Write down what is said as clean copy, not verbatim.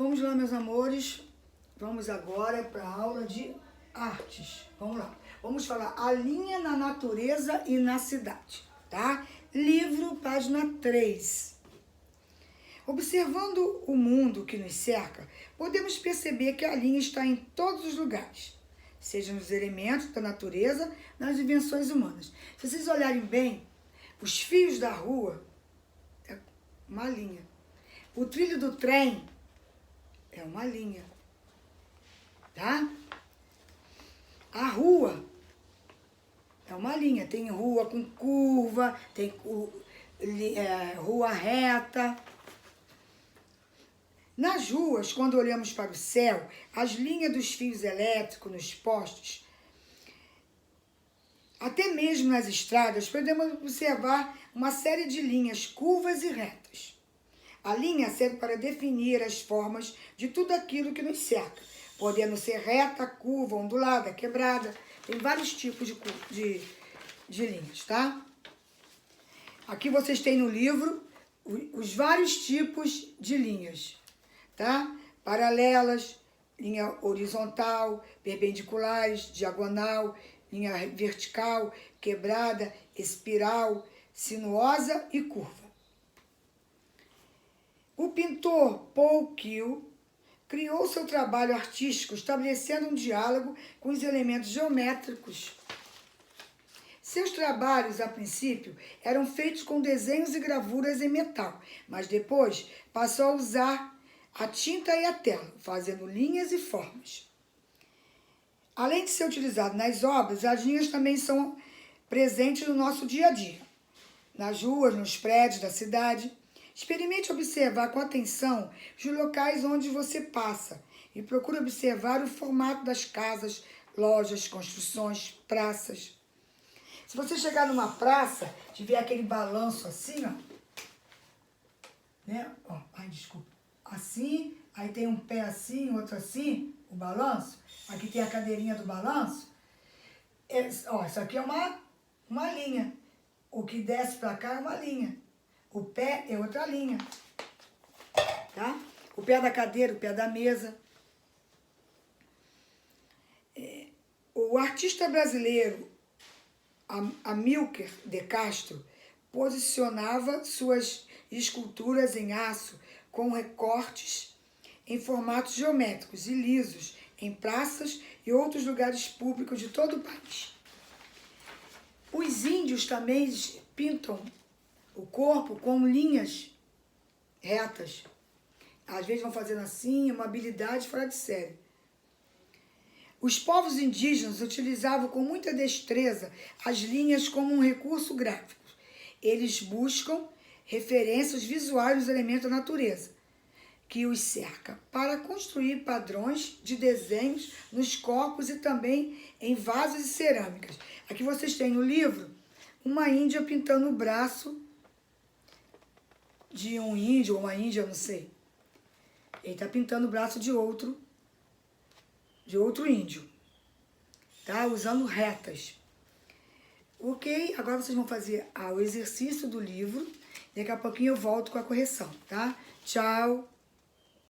Vamos lá, meus amores. Vamos agora para a aula de artes. Vamos lá. Vamos falar a linha na natureza e na cidade, tá? Livro, página 3. Observando o mundo que nos cerca, podemos perceber que a linha está em todos os lugares, seja nos elementos da natureza, nas invenções humanas. Se vocês olharem bem, os fios da rua é uma linha. O trilho do trem é uma linha, tá? A rua é uma linha. Tem rua com curva, tem rua reta. Nas ruas, quando olhamos para o céu, as linhas dos fios elétricos nos postes, até mesmo nas estradas, podemos observar uma série de linhas curvas e retas. A linha serve para definir as formas de tudo aquilo que nos cerca, podendo ser reta, curva, ondulada, quebrada. Tem vários tipos de linhas, tá? Aqui vocês têm no livro os vários tipos de linhas, tá? Paralelas, linha horizontal, perpendiculares, diagonal, linha vertical, quebrada, espiral, sinuosa e curva. O pintor Paul Klee criou seu trabalho artístico estabelecendo um diálogo com os elementos geométricos. Seus trabalhos, a princípio, eram feitos com desenhos e gravuras em metal, mas depois passou a usar a tinta e a tela, fazendo linhas e formas. Além de ser utilizado nas obras, as linhas também são presentes no nosso dia a dia, nas ruas, nos prédios da cidade. Experimente observar com atenção os locais onde você passa e procure observar o formato das casas, lojas, construções, praças. Se você chegar numa praça, tiver aquele balanço assim, ó, né? Ó, ai, desculpa. Assim, aí tem um pé assim, outro assim, o balanço. Aqui tem a cadeirinha do balanço. Ó, isso aqui é uma linha. O que desce pra cá é uma linha. O pé é outra linha, tá? O pé da cadeira, o pé da mesa. O artista brasileiro Amílcar de Castro posicionava suas esculturas em aço com recortes em formatos geométricos e lisos em praças e outros lugares públicos de todo o país. Os índios também pintam o corpo com linhas retas. Às vezes vão fazendo assim, uma habilidade fora de série. Os povos indígenas utilizavam com muita destreza as linhas como um recurso gráfico. Eles buscam referências visuais dos elementos da natureza que os cerca, para construir padrões de desenhos nos corpos e também em vasos e cerâmicas. Aqui vocês têm no livro uma índia pintando o braço de um índio ou uma índia, não sei. Ele está pintando o braço de outro índio, tá? Usando retas. Ok? Agora vocês vão fazer o exercício do livro. Daqui a pouquinho eu volto com a correção, tá? Tchau!